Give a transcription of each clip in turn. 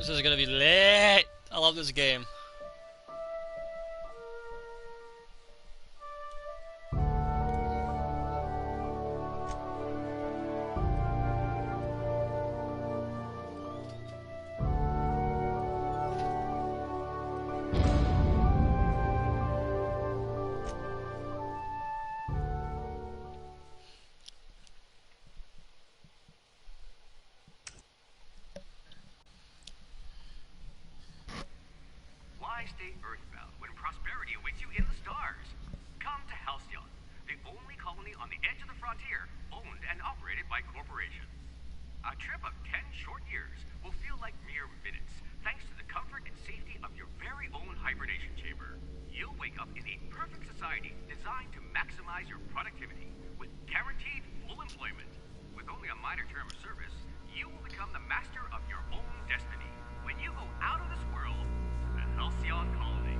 This is gonna be lit. I love this game. Why stay earthbound when prosperity awaits you in the stars? Come to Halcyon, the only colony on the edge of the frontier, owned and operated by corporations. A trip of 10 short years will feel like mere minutes, thanks to the comfort and safety of your very own hibernation chamber. You'll wake up in a perfect society designed to maximize your productivity, with guaranteed full employment. With only a minor term of service, you will become the master of your own destiny when you go out of this world to the Halcyon Colony.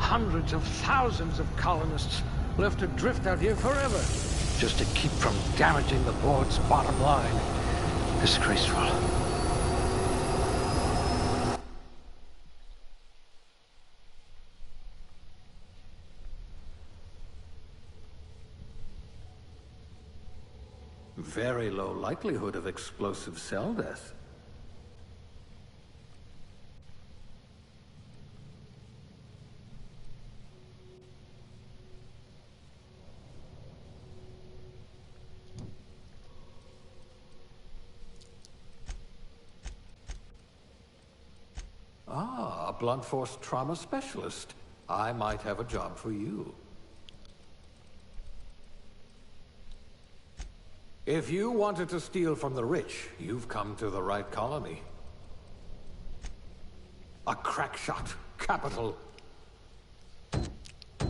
Hundreds of thousands of colonists left adrift out here forever, just to keep from damaging the board's bottom line. Disgraceful. Very low likelihood of explosive cell death. Ah, a blunt force trauma specialist. I might have a job for you. If you wanted to steal from the rich, you've come to the right colony. A crack shot. Capital.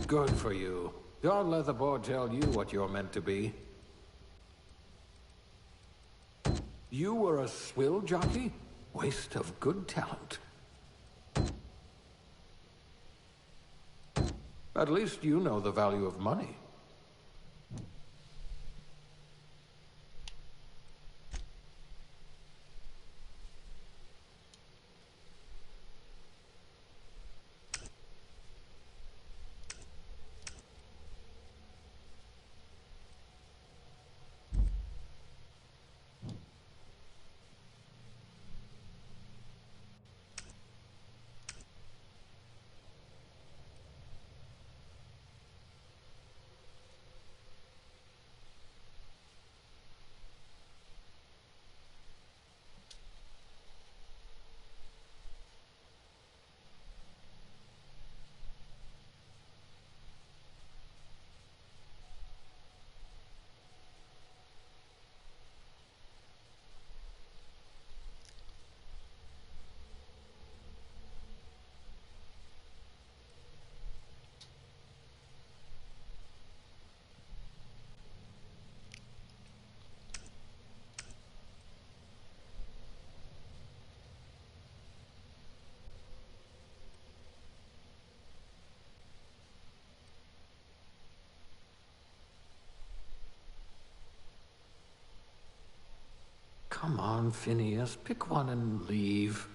Good for you. Don't let the board tell you what you're meant to be. You were a swill jockey? Waste of good talent. At least you know the value of money. Come on, Phineas. Pick one and leave.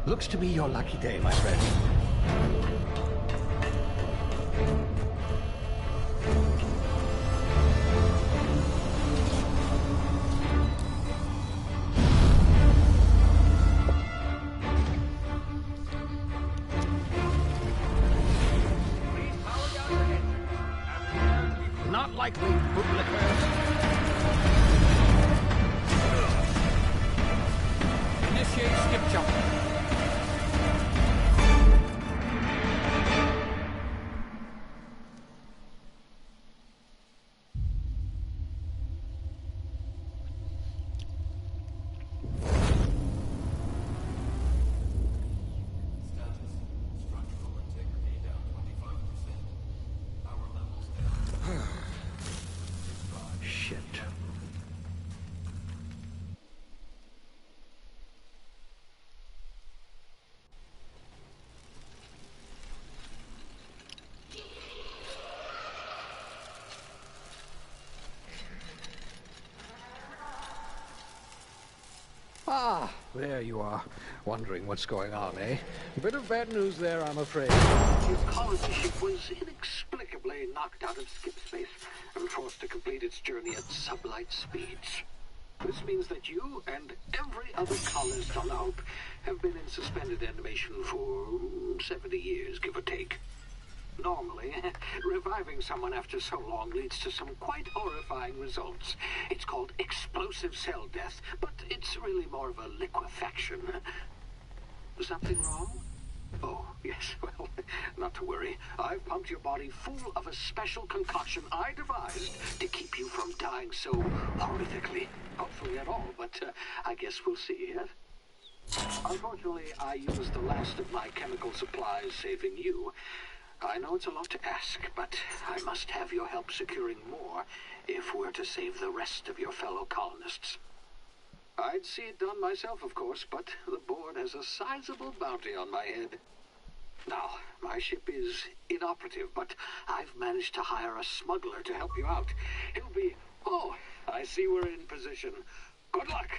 Looks to be your lucky day, my friend. Not likely, bootlickers. Initiate skip jump. Shit. Ah, there you are. Wondering what's going on, eh? A bit of bad news there, I'm afraid. Your colony ship was inexplicably knocked out of skip space and forced to complete its journey at sublight speeds. This means that you and every other colonist on the Hope have been in suspended animation for 70 years, give or take. Normally, reviving someone after so long leads to some quite horrifying results. It's called explosive cell death, but it's really more of a liquefaction. Something wrong? Oh, yes, well, not to worry. I've pumped your body full of a special concoction I devised to keep you from dying so horrifically. Hopefully at all, but I guess we'll see, yes? Unfortunately, I used the last of my chemical supplies saving you. I know it's a lot to ask, but I must have your help securing more if we're to save the rest of your fellow colonists. I'd see it done myself, of course, but the board has a sizable bounty on my head. Now, my ship is inoperative, but I've managed to hire a smuggler to help you out. He'll be... Oh, I see we're in position. Good luck!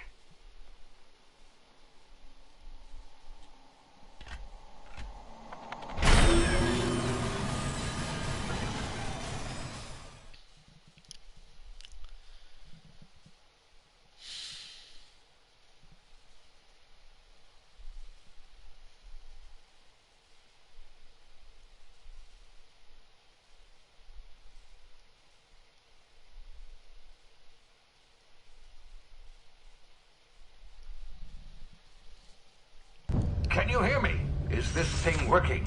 Can you hear me? Is this thing working?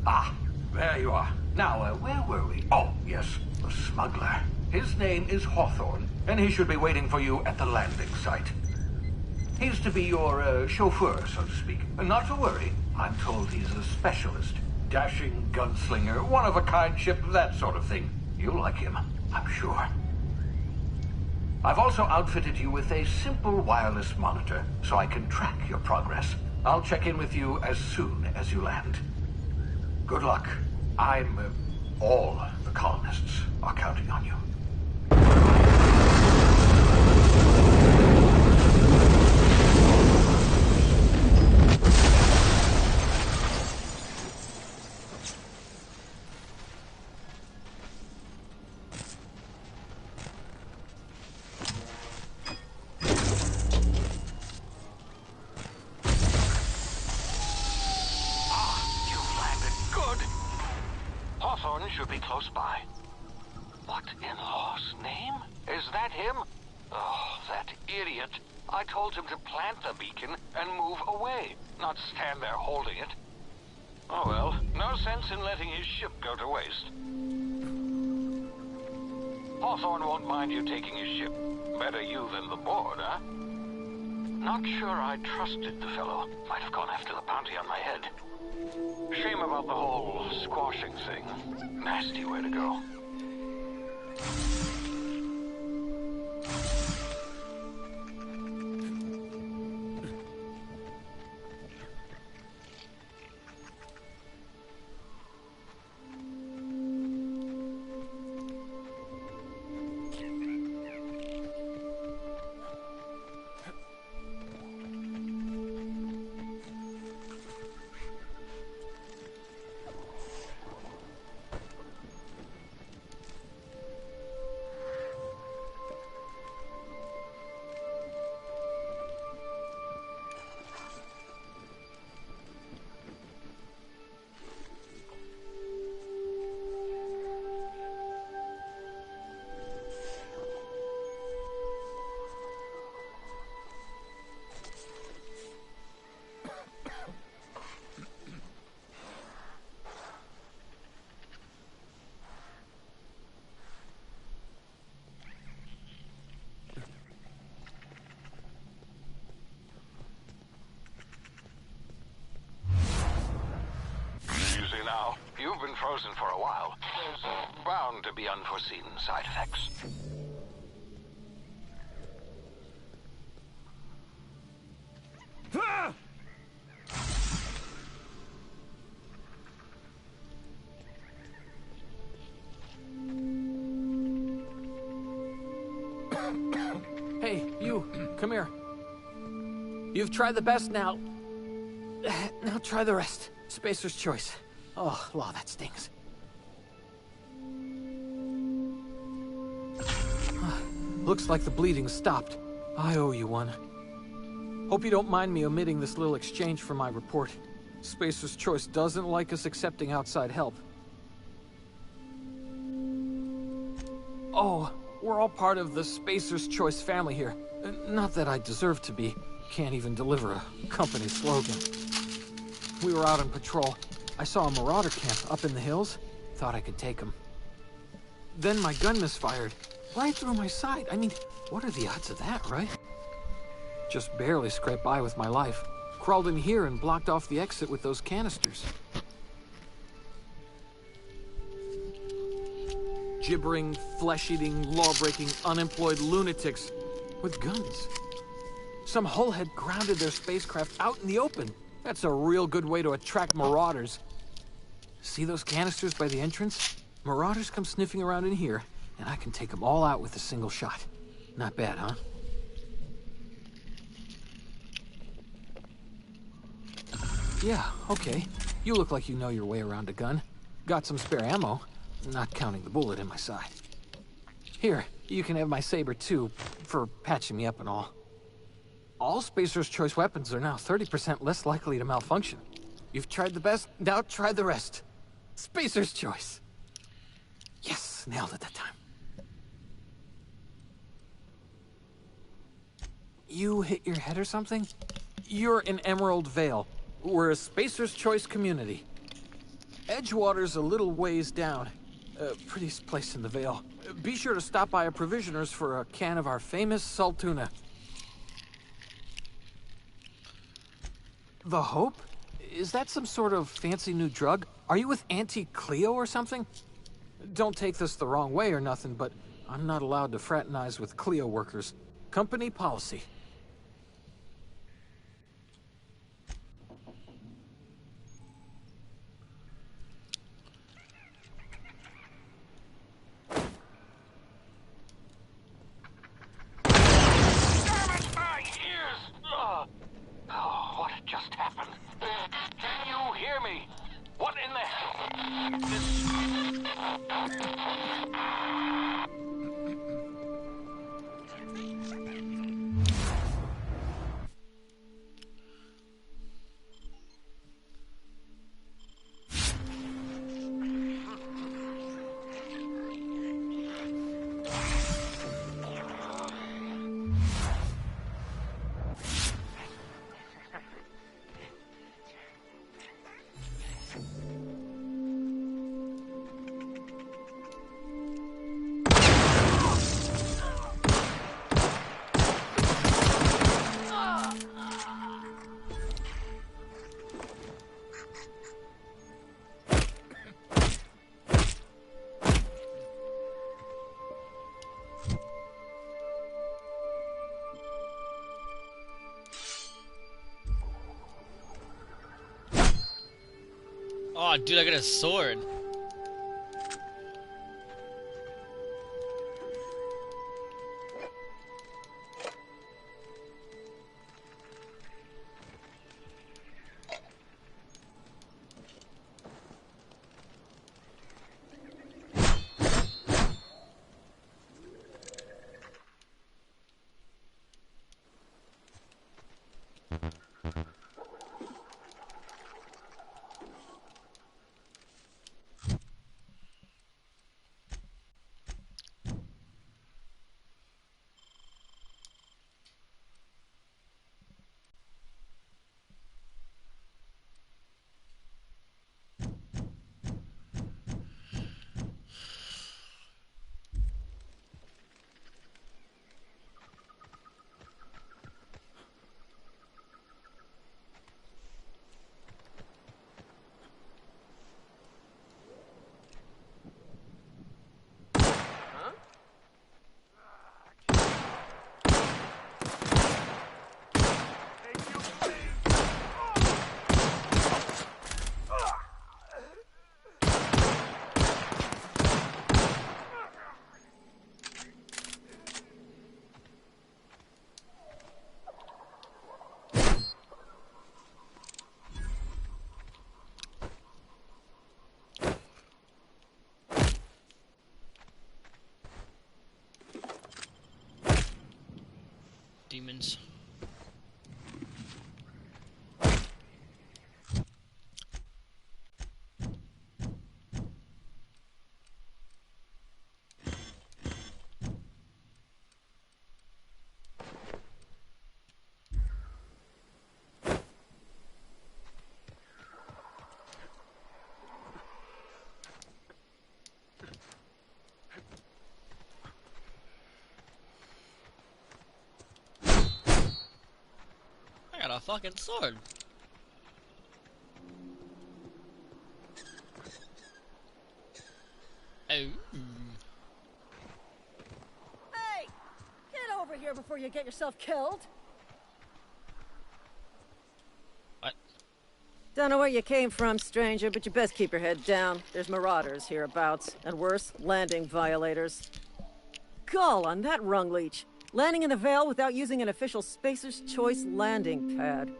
Ah, there you are. Now, where were we? Oh, yes, the smuggler. His name is Hawthorne, and he should be waiting for you at the landing site. He's to be your chauffeur, so to speak. Not to worry, I'm told he's a specialist. Dashing gunslinger, one-of-a-kind ship, that sort of thing. You'll like him, I'm sure. I've also outfitted you with a simple wireless monitor, so I can track your progress. I'll check in with you as soon as you land. Good luck. All the colonists are counting on you. Hawthorne should be close by. What in law's name? Is that him? Oh, that idiot. I told him to plant the beacon and move away, not stand there holding it. Oh well, no sense in letting his ship go to waste. Hawthorne won't mind you taking his ship. Better you than the board, huh? Not sure I trusted the fellow. Might have gone after the bounty on my head. Shame about the whole squashing thing. Nasty way to go. being frozen for a while, there's bound to be unforeseen side effects. Hey, you, come here. You've tried the best now. Now try the rest. Spacer's choice. Oh, law, that stings. Looks like the bleeding stopped. I owe you one. Hope you don't mind me omitting this little exchange from my report. Spacer's choice doesn't like us accepting outside help. Oh, we're all part of the Spacer's Choice family here. Not that I deserve to be. Can't even deliver a company slogan. We were out on patrol. I saw a marauder camp up in the hills. Thought I could take them. Then my gun misfired. Right through my side. I mean, what are the odds of that, right? Just barely scraped by with my life. Crawled in here and blocked off the exit with those canisters. Gibbering, flesh-eating, law-breaking, unemployed lunatics with guns. Some hullhead grounded their spacecraft out in the open. That's a real good way to attract marauders. See those canisters by the entrance? Marauders come sniffing around in here, and I can take them all out with a single shot. Not bad, huh? Yeah, okay. You look like you know your way around a gun. Got some spare ammo, not counting the bullet in my side. Here, you can have my saber too, for patching me up and all. All Spacer's Choice weapons are now 30% less likely to malfunction. You've tried the best, now try the rest. Spacer's Choice. Yes, nailed it that time. You hit your head or something? You're in Emerald Vale. We're a Spacer's Choice community. Edgewater's a little ways down. Prettiest place in the Vale. Be sure to stop by a provisioner's for a can of our famous salt tuna. The Hope? Is that some sort of fancy new drug? Are you with Auntie Cleo or something? Don't take this the wrong way or nothing, but I'm not allowed to fraternize with Cleo workers. Company policy. What just happened? Can you hear me? What in the hell? Oh, dude, I got a sword. humans. I got a fucking sword. Oh. Hey! Get over here before you get yourself killed. What? Don't know where you came from, stranger, but you best keep your head down. There's marauders hereabouts, and worse, landing violators. Gall on that rung leech. Landing in the Vale without using an official Spacer's Choice landing pad.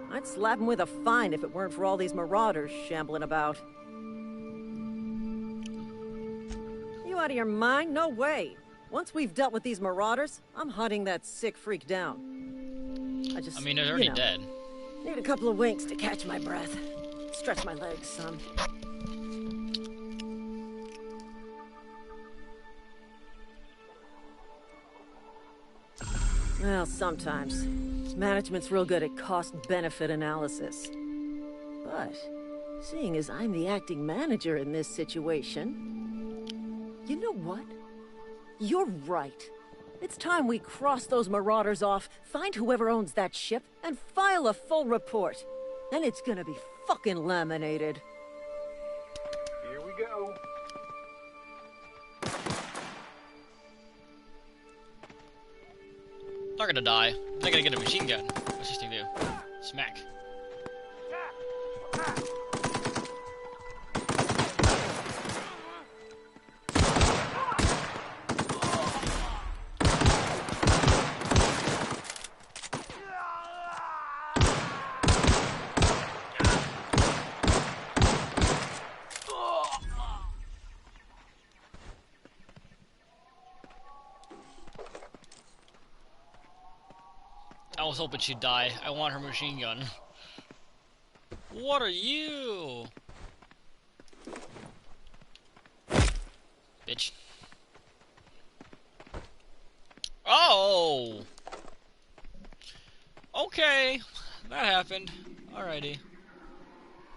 I'd slap him with a fine if it weren't for all these marauders shambling about. You out of your mind? No way. Once we've dealt with these marauders, I'm hunting that sick freak down. I mean, they're already dead. Need a couple of winks to catch my breath. Stretch my legs some. Well, sometimes. Management's real good at cost-benefit analysis. But, seeing as I'm the acting manager in this situation... You know what? You're right. It's time we cross those marauders off, find whoever owns that ship, and file a full report. And it's gonna be fucking laminated. Here we go. They're gonna die. They're gonna get a machine gun. What's this thing do? Smack. I was hoping she'd die. I want her machine gun. What are you? Bitch. Oh! Okay. That happened. Alrighty.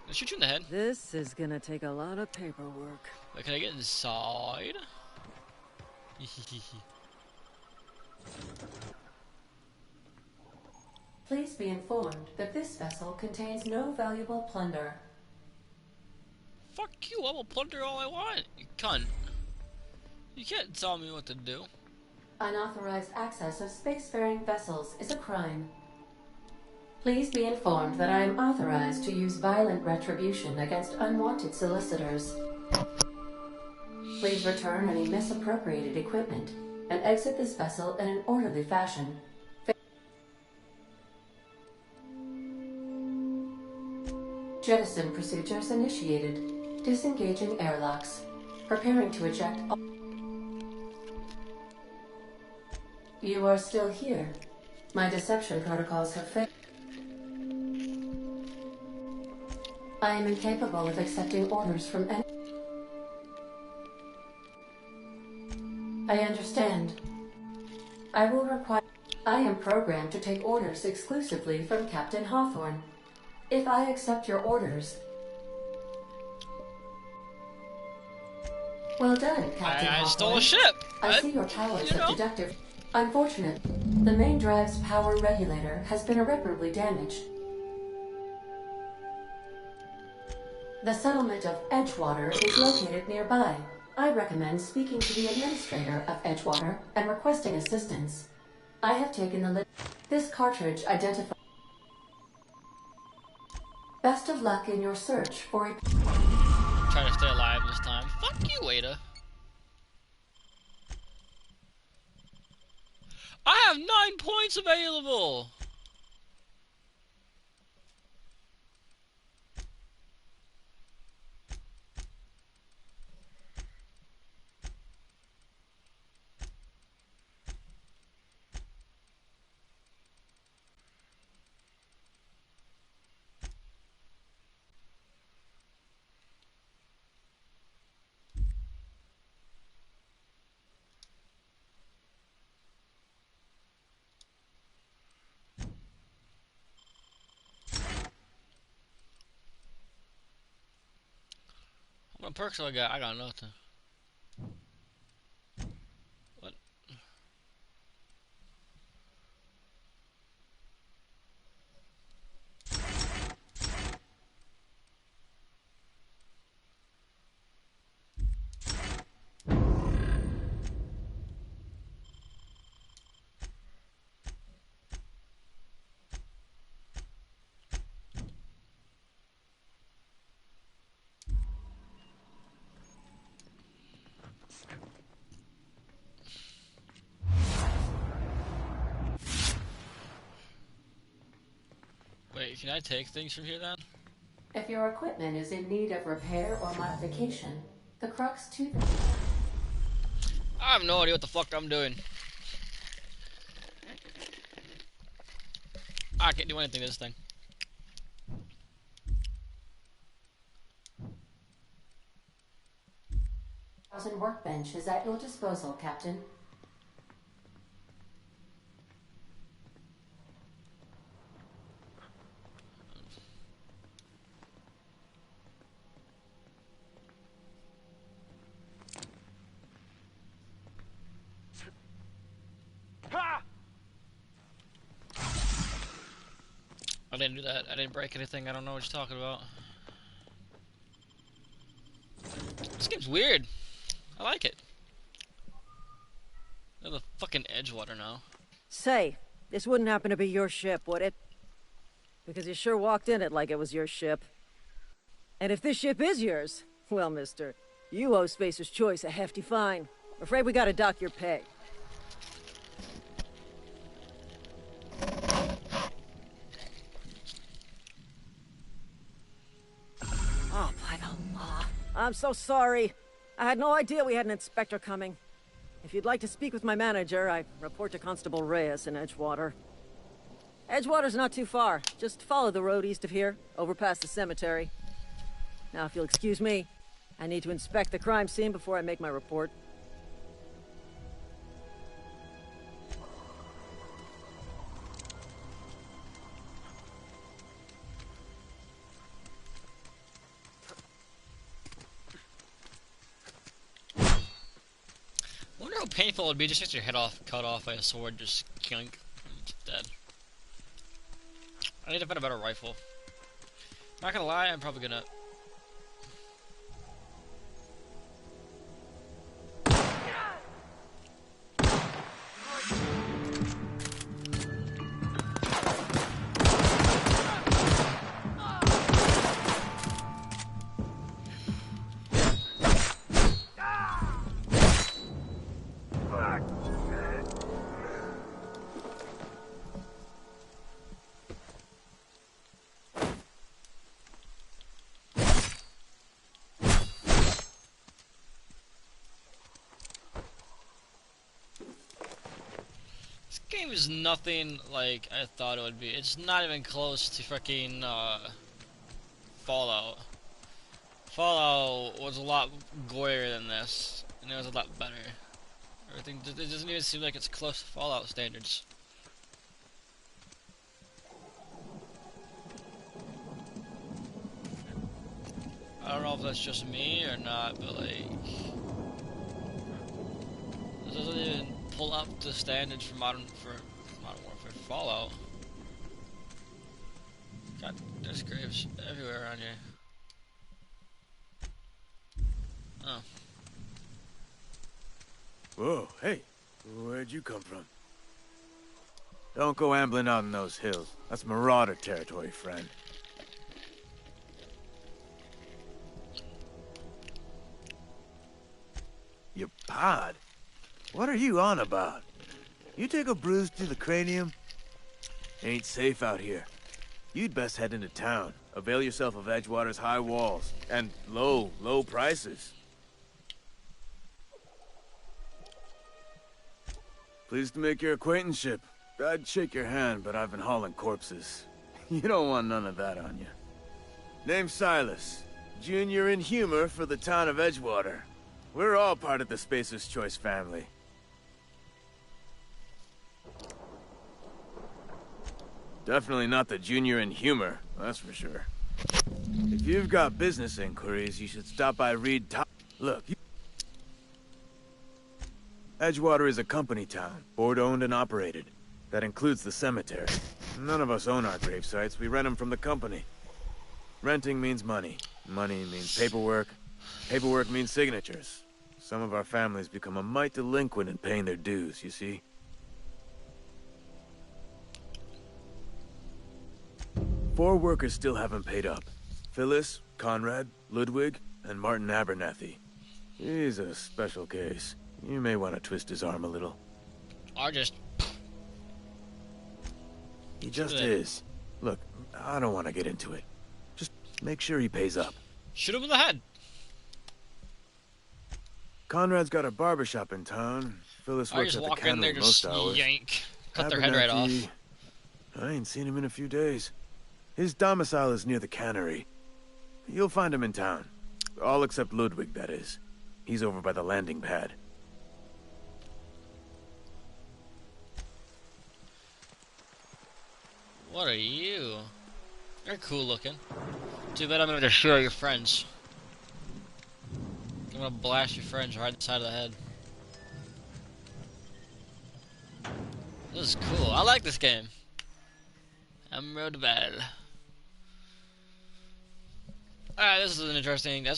I'll shoot you in the head. This is gonna take a lot of paperwork. Wait, can I get inside? Please be informed that this vessel contains no valuable plunder. Fuck you, I will plunder all I want, you cunt. You can't tell me what to do. Unauthorized access of spacefaring vessels is a crime. Please be informed that I am authorized to use violent retribution against unwanted solicitors. Please return any misappropriated equipment and exit this vessel in an orderly fashion. Jettison procedures initiated. Disengaging airlocks. Preparing to eject all... You are still here. My deception protocols have failed. I am incapable of accepting orders from any... I understand. I will require... I am programmed to take orders exclusively from Captain Hawthorne. If I accept your orders... Well done, Captain I Hawthorne. stole a ship! I see your powers you know. are deductive. Unfortunate. The main drive's power regulator has been irreparably damaged. The settlement of Edgewater is located nearby. I recommend speaking to the administrator of Edgewater and requesting assistance. I have taken the This cartridge identifies... Best of luck in your search for a... Try to stay alive this time. Fuck you, Ada. I have 9 points available! What perks do I got? I got nothing. What? Wait, can I take things from here then? If your equipment is in need of repair or modification, the crux to the... I have no idea what the fuck I'm doing. I can't do anything to this thing. Workbench is at your disposal, Captain. I didn't do that. I didn't break anything. I don't know what you're talking about. This game's weird. I like it. They're the fucking Edgewater now. Say, this wouldn't happen to be your ship, would it? Because you sure walked in it like it was your ship. And if this ship is yours, well, mister, you owe Spacer's Choice a hefty fine. I'm afraid we gotta dock your pay. Oh, by the law. I'm so sorry. I had no idea we had an inspector coming. If you'd like to speak with my manager, I report to Constable Reyes in Edgewater. Edgewater's not too far. Just follow the road east of here, over past the cemetery. Now, if you'll excuse me, I need to inspect the crime scene before I make my report. I wonder how painful it would be just to get your head cut off by a sword, just kink, and just dead. I need to find a better rifle. Not gonna lie, I'm probably gonna... This game is nothing like I thought it would be. It's not even close to freaking Fallout. Fallout was a lot gorier than this, and it was a lot better. Everything, it doesn't even seem like it's close to Fallout standards. I don't know if that's just me or not, but like, it doesn't even pull up the standards for Modern Warfare Fallout. God, there's graves everywhere around here. Oh. Whoa, hey, where'd you come from? Don't go ambling out in those hills. That's Marauder territory, friend. Your pod? What are you on about? You take a bruise to the cranium? Ain't safe out here. You'd best head into town. Avail yourself of Edgewater's high walls. And low prices. Pleased to make your acquaintanceship. I'd shake your hand, but I've been hauling corpses. You don't want none of that on you. Name's Silas. Junior in humor for the town of Edgewater. We're all part of the Spacer's Choice family. Definitely not the junior in humor, that's for sure. If you've got business inquiries, you should stop by Reed Top. Look, Edgewater is a company town, board-owned and operated. That includes the cemetery. None of us own our grave sites, we rent them from the company. Renting means money. Money means paperwork. Paperwork means signatures. Some of our families become a mite delinquent in paying their dues, you see? 4 workers still haven't paid up. Phyllis, Conrad, Ludwig, and Martin Abernathy. He's a special case. You may want to twist his arm a little. Or just... He just is. Look, I don't want to get into it. Just make sure he pays up. Shoot him in the head. Conrad's got a barbershop in town. Phyllis I works just at the walk in there, cannery just most hours. yank. Cut their head right off. Abernathy, I ain't seen him in a few days. His domicile is near the cannery. You'll find him in town. All except Ludwig, that is. He's over by the landing pad. What are you? You're cool looking. Too bad I'm gonna destroy your friends. I'm gonna blast your friends right in the side of the head. This is cool. I like this game. Emerald Bell. Alright, this was an interesting game.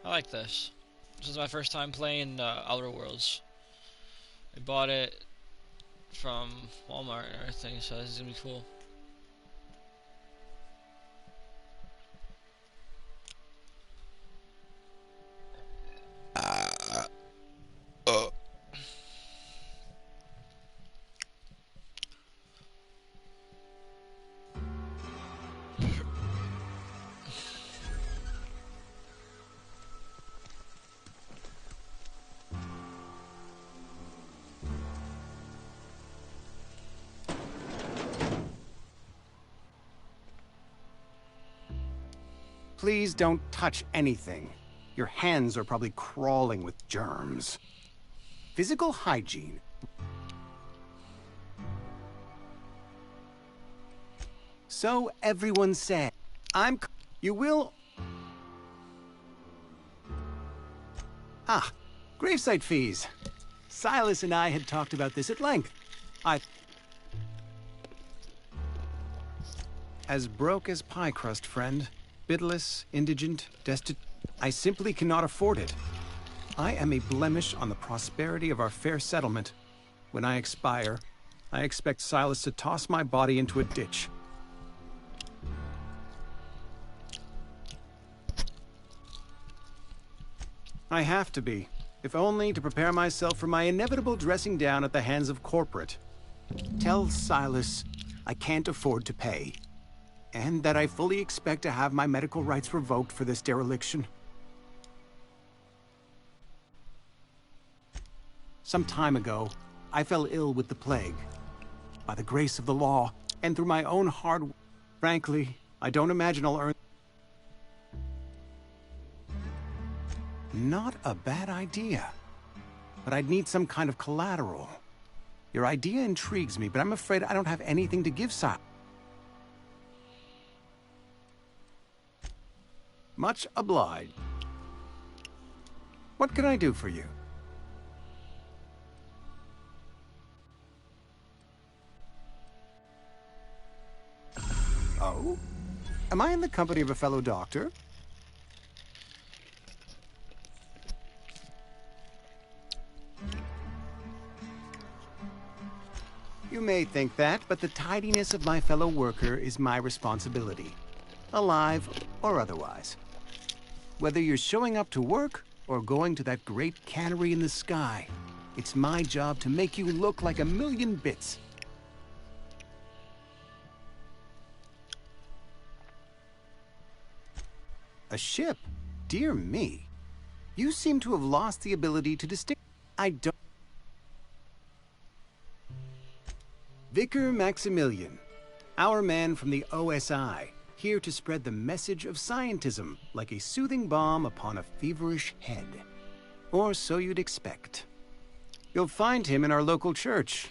I like this. This is my first time playing Outer Worlds. I bought it from Walmart and everything, so this is gonna be cool. Please don't touch anything. Your hands are probably crawling with germs. Physical hygiene. So everyone said, you will... Ah, gravesite fees. Silas and I had talked about this at length. As broke as pie crust, friend. Bidless, indigent, destitute. I simply cannot afford it. I am a blemish on the prosperity of our fair settlement. When I expire, I expect Silas to toss my body into a ditch. I have to be, if only to prepare myself for my inevitable dressing down at the hands of corporate. Tell Silas I can't afford to pay. And that I fully expect to have my medical rights revoked for this dereliction. Some time ago, I fell ill with the plague. By the grace of the law, and through my own hard work. Frankly, I don't imagine I'll earn... Not a bad idea. But I'd need some kind of collateral. Your idea intrigues me, but I'm afraid I don't have anything to give Silas. Much obliged. What can I do for you? Oh? Am I in the company of a fellow doctor? You may think that, but the tidiness of my fellow worker is my responsibility. Alive or otherwise. Whether you're showing up to work or going to that great cannery in the sky, it's my job to make you look like a million bits. A ship? Dear me. You seem to have lost the ability to distinguish. I don't... Vicar Maximilian, our man from the OSI. Here to spread the message of scientism like a soothing balm upon a feverish head. Or so you'd expect. You'll find him in our local church.